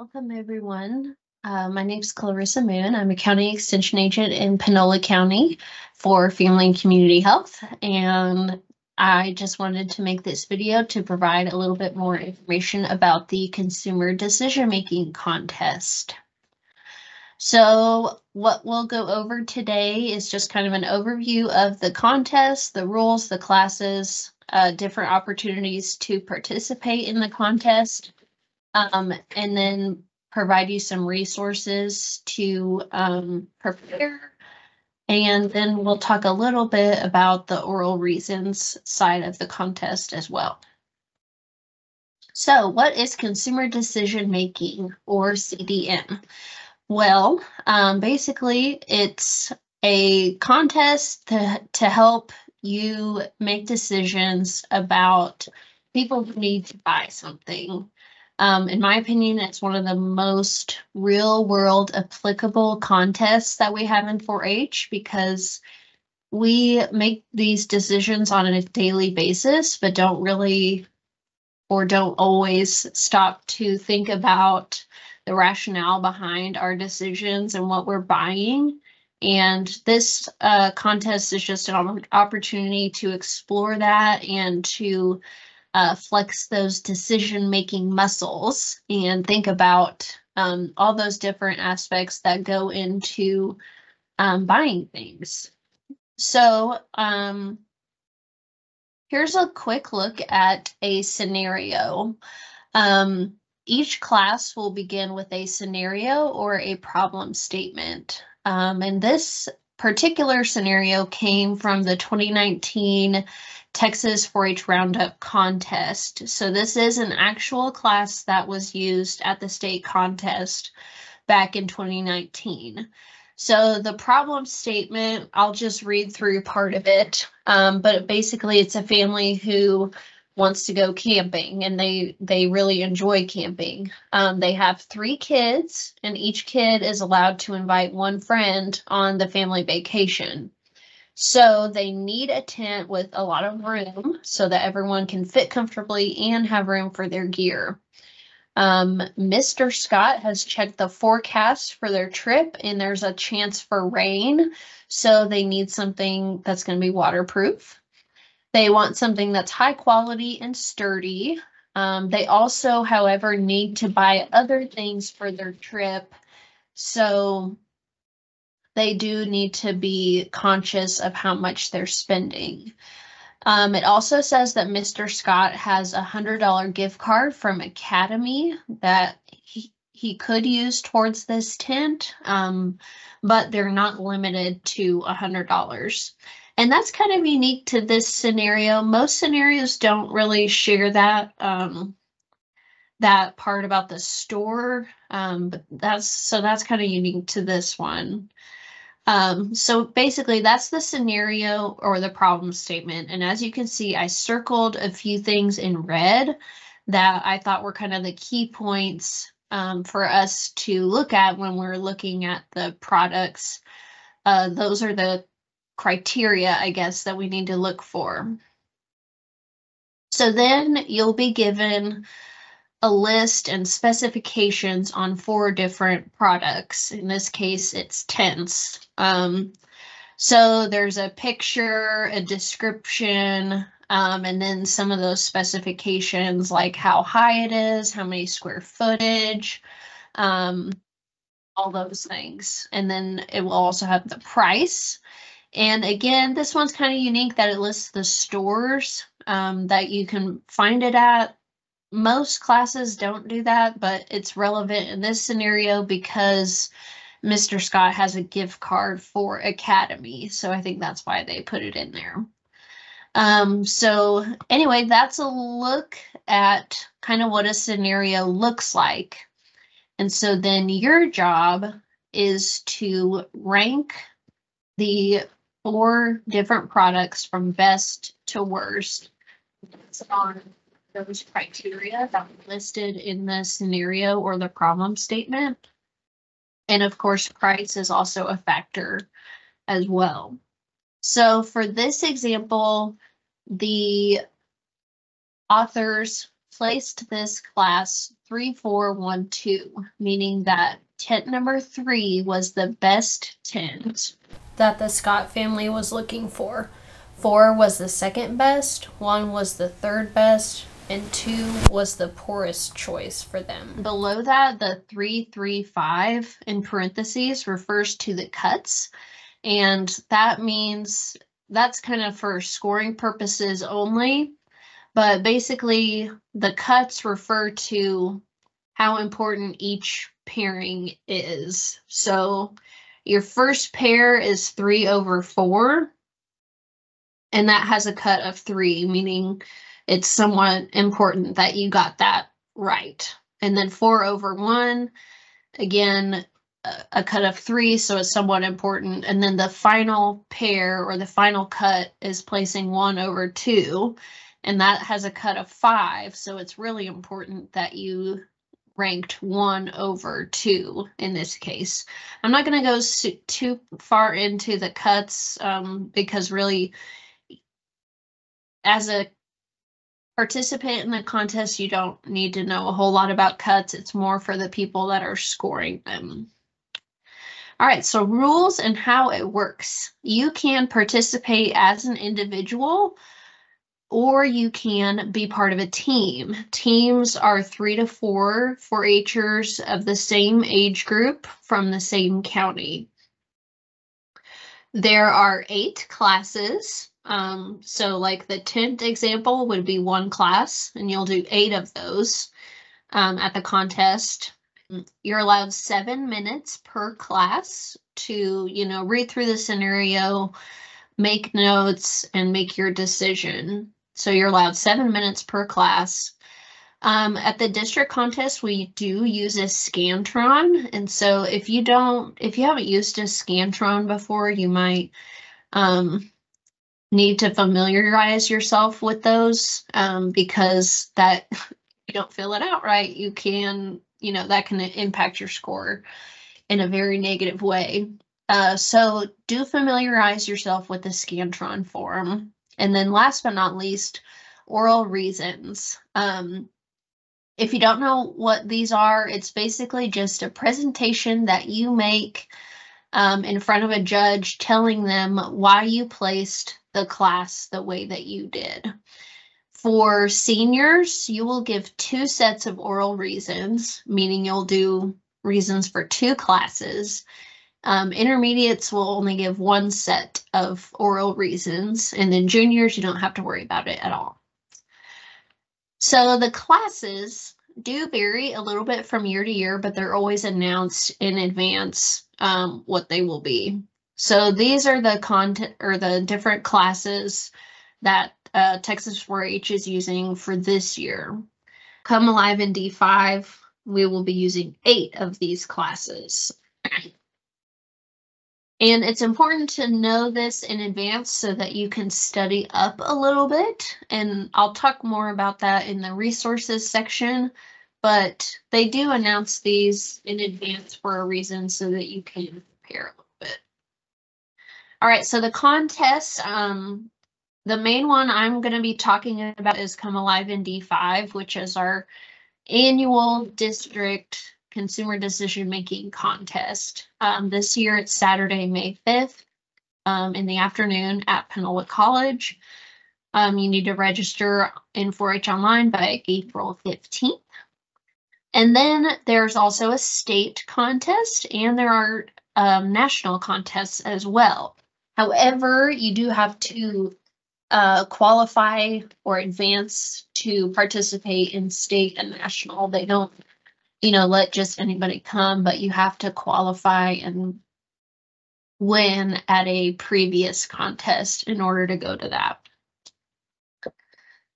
Welcome, everyone. My name is Clarissa Moon. I'm a county extension agent in Panola County for Family and Community Health. And I just wanted to make this video to provide a little bit more information about the Consumer Decision Making Contest. So what we'll go over today is just kind of an overview of the contest, the rules, the classes, different opportunities to participate in the contest. And then provide you some resources to prepare. And then we'll talk a little bit about the oral reasons side of the contest as well. So what is consumer decision making, or CDM? Well, basically it's a contest to help you make decisions about people who need to buy something. In my opinion, it's one of the most real world applicable contests that we have in 4-H because we make these decisions on a daily basis, but don't really or don't always stop to think about the rationale behind our decisions and what we're buying. And this contest is just an opportunity to explore that and to flex those decision-making muscles and think about all those different aspects that go into buying things. So here's a quick look at a scenario. Each class will begin with a scenario or a problem statement. And this particular scenario came from the 2019 Texas 4-H Roundup contest. So this is an actual class that was used at the state contest back in 2019. So the problem statement, I'll just read through part of it, but basically it's a family who wants to go camping and they really enjoy camping. They have 3 kids and each kid is allowed to invite one friend on the family vacation. So they need a tent with a lot of room so that everyone can fit comfortably and have room for their gear. Mr. Scott has checked the forecast for their trip and there's a chance for rain. So they need something that's going to be waterproof. They want something that's high quality and sturdy. They also, however, need to buy other things for their trip. So they do need to be conscious of how much they're spending. It also says that Mr. Scott has a $100 gift card from Academy that he could use towards this tent, but they're not limited to $100. And that's kind of unique to this scenario. Most scenarios don't really share that that part about the store, but that's kind of unique to this one. So basically that's the scenario or the problem statement. And as you can see, I circled a few things in red that I thought were kind of the key points for us to look at when we're looking at the products. Those are the criteria, I guess, that we need to look for. So then you'll be given a list and specifications on 4 different products. In this case, it's tents. So there's a picture, a description, and then some of those specifications like how high it is, how many square footage, all those things. And then it will also have the price. And again, this one's kind of unique that it lists the stores that you can find it at. Most classes don't do that, but it's relevant in this scenario because Mr. Scott has a gift card for Academy. So I think that's why they put it in there. So anyway, that's a look at kind of what a scenario looks like. And so then your job is to rank the 4 different products from best to worst on those criteria that were listed in the scenario or the problem statement. And of course, price is also a factor as well. So for this example, the authors placed this class 3, 4, 1, 2, meaning that tent number 3 was the best tent that the Scott family was looking for. 4 was the second best, 1 was the third best, and 2 was the poorest choice for them. Below that, the 3, 3, 5 in parentheses refers to the cuts, and that means that's kind of for scoring purposes only, but basically the cuts refer to how important each pairing is. So your first pair is 3 over 4, and that has a cut of 3, meaning it's somewhat important that you got that right. And then 4 over 1, again, a cut of 3, so it's somewhat important. And then the final pair or the final cut is placing 1 over 2, and that has a cut of 5, so it's really important that you ranked 1 over 2 in this case. I'm not going to go too far into the cuts because really, as a participant in the contest, you don't need to know a whole lot about cuts. It's more for the people that are scoring them. All right, so rules and how it works. You can participate as an individual, or you can be part of a team. Teams are 3 to 4 4-H'ers of the same age group from the same county. There are 8 classes. So like the tent example would be 1 class, and you'll do 8 of those at the contest. You're allowed 7 minutes per class to, read through the scenario, make notes, and make your decision. So you're allowed 7 minutes per class. At the district contest, we do use a Scantron. And so if you haven't used a Scantron before, you might need to familiarize yourself with those because that you don't fill it out right, you can, that can impact your score in a very negative way. So do familiarize yourself with the Scantron form. And then last but not least, oral reasons. If you don't know what these are, it's basically just a presentation that you make in front of a judge telling them why you placed the class the way that you did. For seniors, you will give 2 sets of oral reasons, meaning you'll do reasons for 2 classes. Intermediates will only give 1 set of oral reasons, and then juniors, you don't have to worry about it at all. So the classes do vary a little bit from year to year, but they're always announced in advance what they will be. So these are the content or the different classes that Texas 4-H is using for this year. Come Alive in D5, we will be using 8 of these classes. And it's important to know this in advance so that you can study up a little bit. And I'll talk more about that in the resources section, but they do announce these in advance for a reason so that you can prepare a little bit. All right, so the contest, the main one I'm going to be talking about is Come Alive in D5, which is our annual district consumer decision-making contest. This year it's Saturday, May 5th in the afternoon at Penola College. You need to register in 4-H Online by April 15th. And then there's also a state contest, and there are national contests as well. However, you do have to qualify or advance to participate in state and national. They don't, let just anybody come, but you have to qualify and win at a previous contest in order to go to that.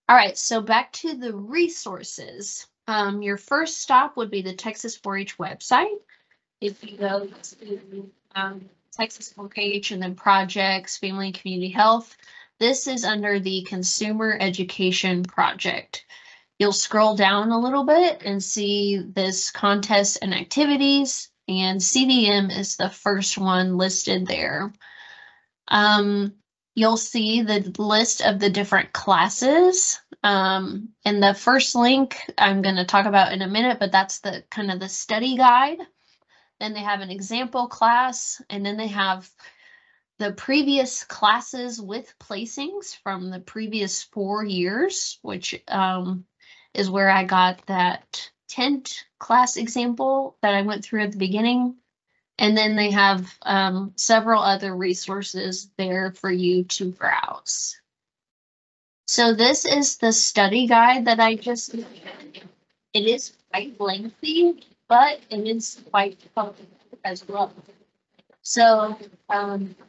All right, so back to the resources. Your first stop would be the Texas 4-H website. If you go to Texas 4-H and then projects, family and community health, this is under the consumer education project. You'll scroll down a little bit and see this contest and activities, and CDM is the first one listed there. You'll see the list of the different classes And the first link I'm going to talk about in a minute, but that's the kind of the study guide. Then they have an example class, and then they have the previous classes with placings from the previous 4 years, which is where I got that tent class example that I went through at the beginning. And then they have several other resources there for you to browse. So this is the study guide that I just made. It is quite lengthy, but it is quite fun as well. So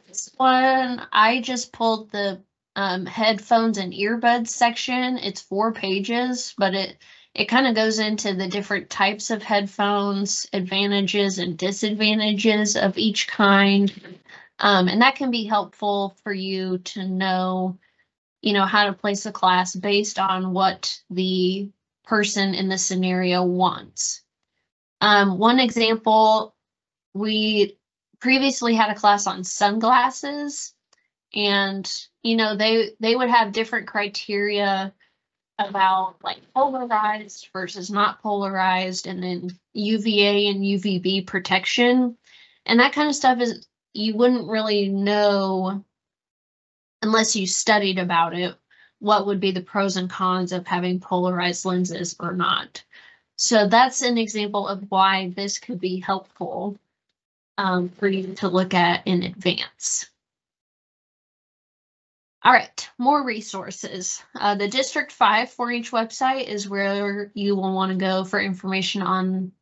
this one, I just pulled the headphones and earbuds section. It's 4 pages, but it kind of goes into the different types of headphones, advantages and disadvantages of each kind. And that can be helpful for you to know, how to place a class based on what the person in the scenario wants. One example, we previously had a class on sunglasses, and they would have different criteria about like polarized versus not polarized, and then UVA and UVB protection, and that kind of stuff is you wouldn't really know unless you studied about it what would be the pros and cons of having polarized lenses or not. So that's an example of why this could be helpful for you to look at in advance. All right, more resources. The District 5 4-H website is where you will want to go for information on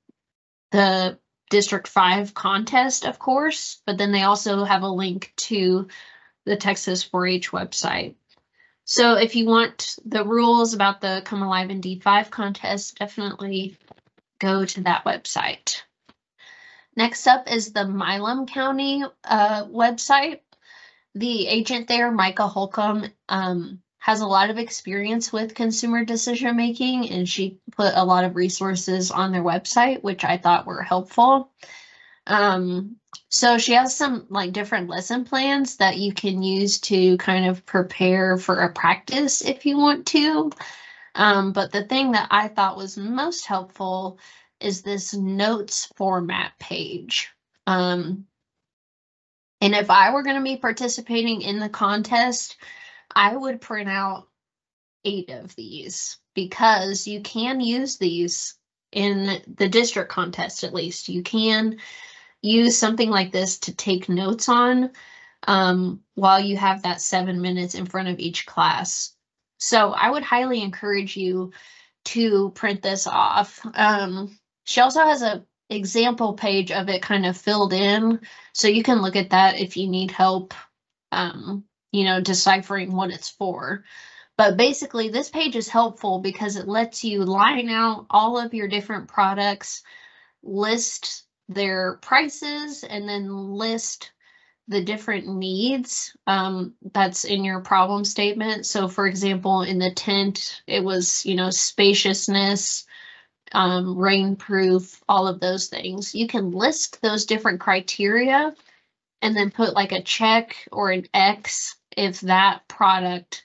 the District 5 contest, of course, but then they also have a link to the Texas 4-H website. So if you want the rules about the Come Alive in D5 contest, definitely go to that website. Next up is the Milam County website. The agent there, Micah Holcomb, has a lot of experience with consumer decision making, and she put a lot of resources on their website, which I thought were helpful. So she has some like different lesson plans that you can use to kind of prepare for a practice if you want to. But the thing that I thought was most helpful is this notes format page. And if I were going to be participating in the contest, I would print out 8 of these, because you can use these in the district contest. At least you can use something like this to take notes on while you have that 7 minutes in front of each class. So I would highly encourage you to print this off. She also has a example page of it kind of filled in, so you can look at that if you need help, deciphering what it's for. But basically, this page is helpful because it lets you line out all of your different products, list their prices, and then list the different needs that's in your problem statement. So for example, in the tent, it was, spaciousness, rainproof, all of those things. You can list those different criteria and then put like a check or an X if that product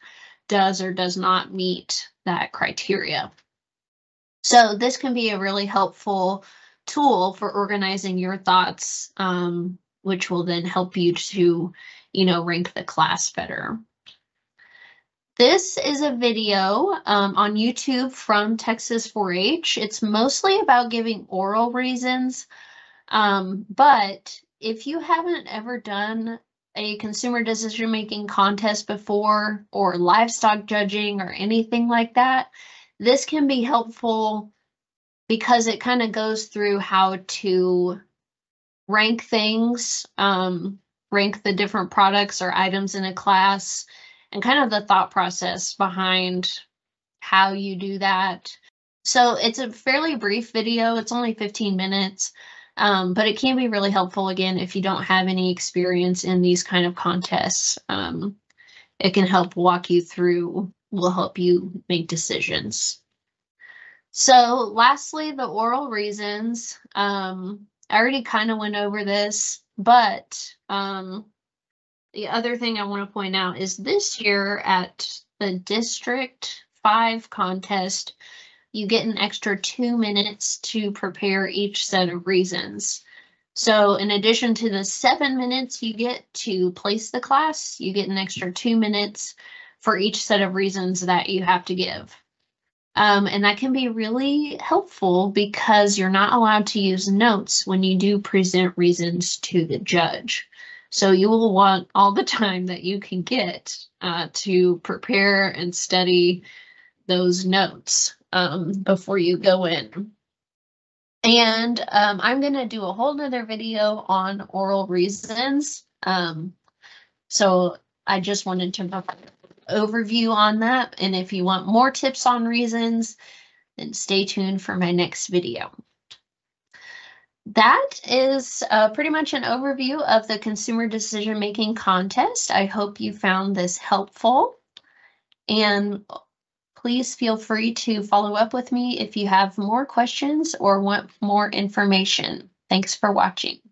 does or does not meet that criteria. So this can be a really helpful tool for organizing your thoughts, which will then help you to, rank the class better. This is a video on YouTube from Texas 4-H. It's mostly about giving oral reasons, but if you haven't ever done a consumer decision-making contest before, or livestock judging or anything like that, this can be helpful because it kind of goes through how to rank things, rank the different products or items in a class, and kind of the thought process behind how you do that. So it's a fairly brief video. It's only 15 minutes, but it can be really helpful, again, if you don't have any experience in these kind of contests. It can help walk you through, will help you make decisions. So lastly, the oral reasons. I already kind of went over this, but the other thing I want to point out is this year at the District 5 contest, you get an extra 2 minutes to prepare each set of reasons. So in addition to the 7 minutes you get to place the class, you get an extra 2 minutes for each set of reasons that you have to give. And that can be really helpful because you're not allowed to use notes when you do present reasons to the judge. So you will want all the time that you can get to prepare and study those notes before you go in. And I'm going to do a whole nother video on oral reasons. So I just wanted to have an overview on that. And if you want more tips on reasons, then stay tuned for my next video. That is pretty much an overview of the Consumer Decision Making Contest. I hope you found this helpful. And please feel free to follow up with me if you have more questions or want more information. Thanks for watching.